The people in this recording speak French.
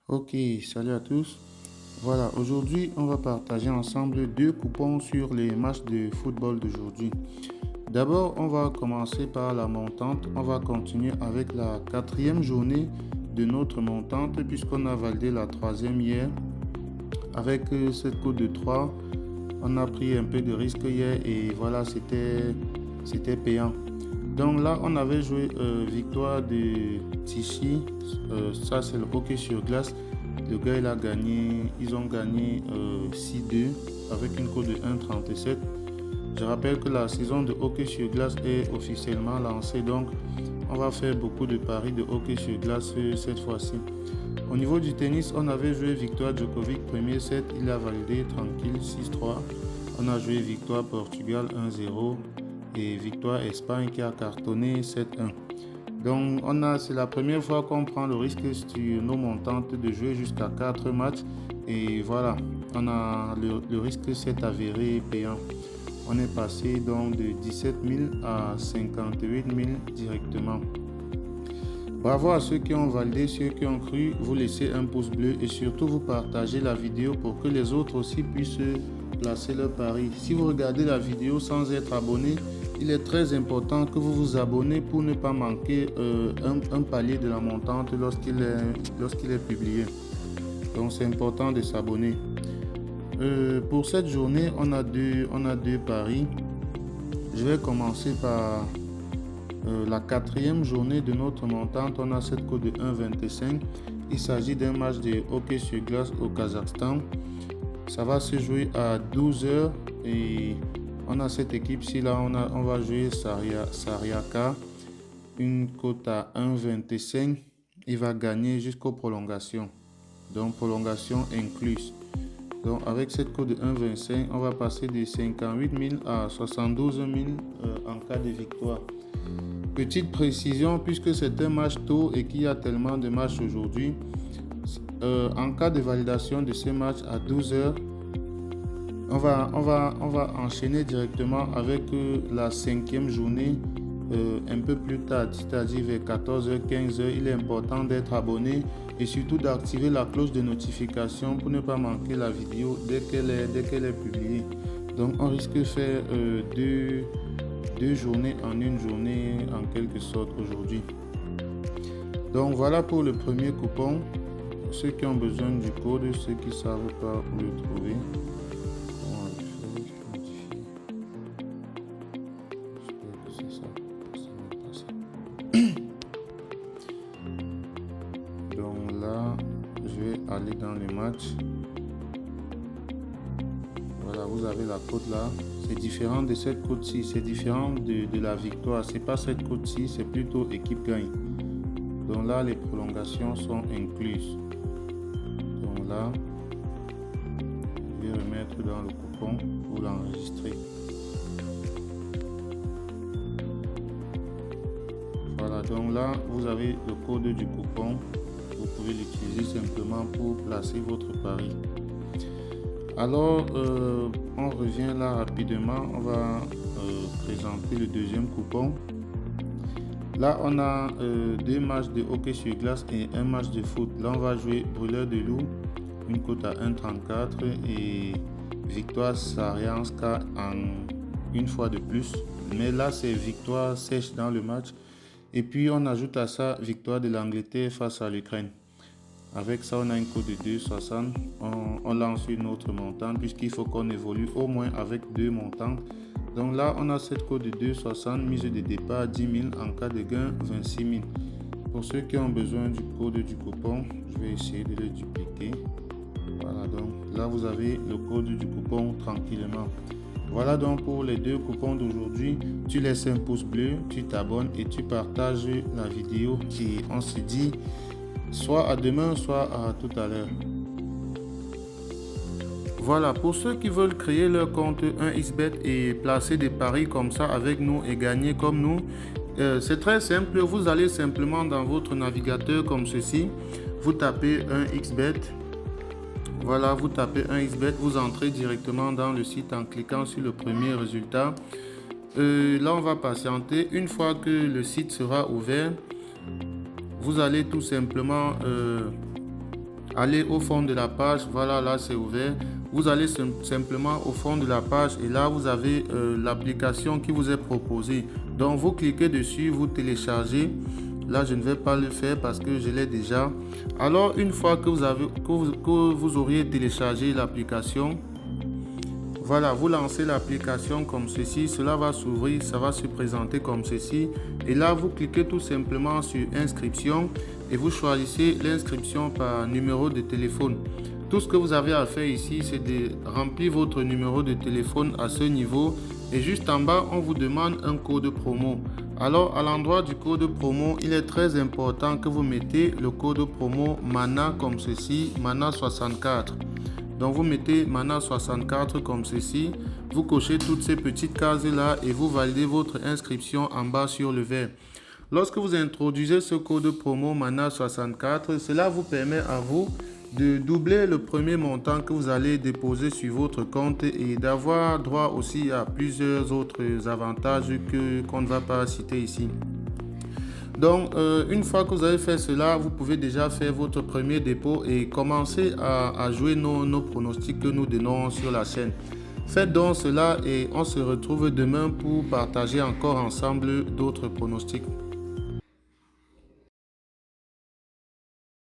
Ok, salut à tous. Voilà, aujourd'hui, on va partager ensemble deux coupons sur les matchs de football d'aujourd'hui. D'abord, on va commencer par la montante. On va continuer avec la quatrième journée de notre montante puisqu'on a validé la troisième hier. Avec cette cote de 3, on a pris un peu de risque hier et voilà, c'était payant. Donc là, on avait joué victoire de Tichy. Ça, c'est le hockey sur glace. Le gars, il a gagné. Ils ont gagné 6-2 avec une cote de 1,37. Je rappelle que la saison de hockey sur glace est officiellement lancée. Donc, on va faire beaucoup de paris de hockey sur glace cette fois-ci. Au niveau du tennis, on avait joué victoire Djokovic, premier set. Il a validé tranquille 6-3. On a joué victoire Portugal 1-0 et victoire Espagne qui a cartonné 7-1. Donc c'est la première fois qu'on prend le risque sur nos montantes de jouer jusqu'à 4 matchs et voilà, le risque s'est avéré payant. On est passé donc de 17 000 à 58 000 directement. Bravo à ceux qui ont validé, ceux qui ont cru, vous laissez un pouce bleu et surtout vous partagez la vidéo pour que les autres aussi puissent placer leur pari. Si vous regardez la vidéo sans être abonné, il est très important que vous vous abonnez pour ne pas manquer un palier de la montante lorsqu'il est publié. Donc c'est important de s'abonner. Pour cette journée, on a deux paris. Je vais commencer par la quatrième journée de notre montante. On a cette cote de 1,25. Il s'agit d'un match de hockey sur glace au Kazakhstan. Ça va se jouer à 12 h et on a cette équipe-ci là, on va jouer Sariaka, une cote à 1,25. Il va gagner jusqu'aux prolongations. Donc prolongation incluse. Donc avec cette cote de 1,25, on va passer de 58 000 à 72 000 en cas de victoire. Petite précision, puisque c'est un match tôt et qu'il y a tellement de matchs aujourd'hui, en cas de validation de ces matchs à 12 h, on va enchaîner directement avec la cinquième journée un peu plus tard, c'est-à-dire vers 14 h, 15 h. Il est important d'être abonné et surtout d'activer la cloche de notification pour ne pas manquer la vidéo dès qu'elle est publiée. Donc on risque de faire deux journées en une journée en quelque sorte aujourd'hui. Donc voilà pour le premier coupon. Ceux qui ont besoin du code, ceux qui ne savent pas où le trouver. Donc là, je vais aller dans les matchs. Voilà, vous avez la cote là. C'est différent de cette cote-ci. C'est différent de la victoire. C'est pas cette cote-ci, c'est plutôt équipe gagne. Donc là, les prolongations sont incluses. Donc là, je vais remettre dans le coupon pour l'enregistrer. Voilà, donc là, vous avez le code du coupon. Vous pouvez l'utiliser simplement pour placer votre pari. Alors, on revient là rapidement. On va présenter le deuxième coupon. Là, on a deux matchs de hockey sur glace et un match de foot. Là, on va jouer Brûleur de Loup, une cote à 1,34 et victoire Sarianska en une fois de plus. Mais là, c'est victoire sèche dans le match. Et puis, on ajoute à ça victoire de l'Angleterre face à l'Ukraine. Avec ça, on a une cote de 2,60. On lance une autre montante puisqu'il faut qu'on évolue au moins avec deux montantes. Donc là, on a cette cote de 2,60, mise de départ 10 000, en cas de gain 26 000. Pour ceux qui ont besoin du code du coupon, je vais essayer de le dupliquer. Voilà, donc là, vous avez le code du coupon tranquillement. Voilà donc pour les deux coupons d'aujourd'hui. Tu laisses un pouce bleu, tu t'abonnes et tu partages la vidéo. Et on se dit soit à demain, soit à tout à l'heure. Voilà, pour ceux qui veulent créer leur compte 1xBet et placer des paris comme ça avec nous et gagner comme nous, c'est très simple. Vous allez simplement dans votre navigateur comme ceci. Vous tapez 1xBet. Voilà, vous tapez 1xBet. Vous entrez directement dans le site en cliquant sur le premier résultat. Là, on va patienter. Une fois que le site sera ouvert, vous allez tout simplement allez au fond de la page. Voilà, là c'est ouvert. Vous allez simplement au fond de la page et là vous avez l'application qui vous est proposée. Donc vous cliquez dessus, vous téléchargez. Là je ne vais pas le faire parce que je l'ai déjà. Alors une fois que vous auriez téléchargé l'application, voilà, vous lancez l'application comme ceci, cela va s'ouvrir, ça va se présenter comme ceci. Et là, vous cliquez tout simplement sur inscription et vous choisissez l'inscription par numéro de téléphone. Tout ce que vous avez à faire ici, c'est de remplir votre numéro de téléphone à ce niveau. Et juste en bas, on vous demande un code promo. Alors, à l'endroit du code promo, il est très important que vous mettez le code promo MANA comme ceci, MANA 64. Donc vous mettez MANA 64 comme ceci, vous cochez toutes ces petites cases là et vous validez votre inscription en bas sur le vert. Lorsque vous introduisez ce code promo MANA 64, cela vous permet à vous de doubler le premier montant que vous allez déposer sur votre compte et d'avoir droit aussi à plusieurs autres avantages qu'on ne va pas citer ici. Donc, une fois que vous avez fait cela, vous pouvez déjà faire votre premier dépôt et commencer à jouer nos pronostics que nous donnons sur la chaîne. Faites donc cela et on se retrouve demain pour partager encore ensemble d'autres pronostics.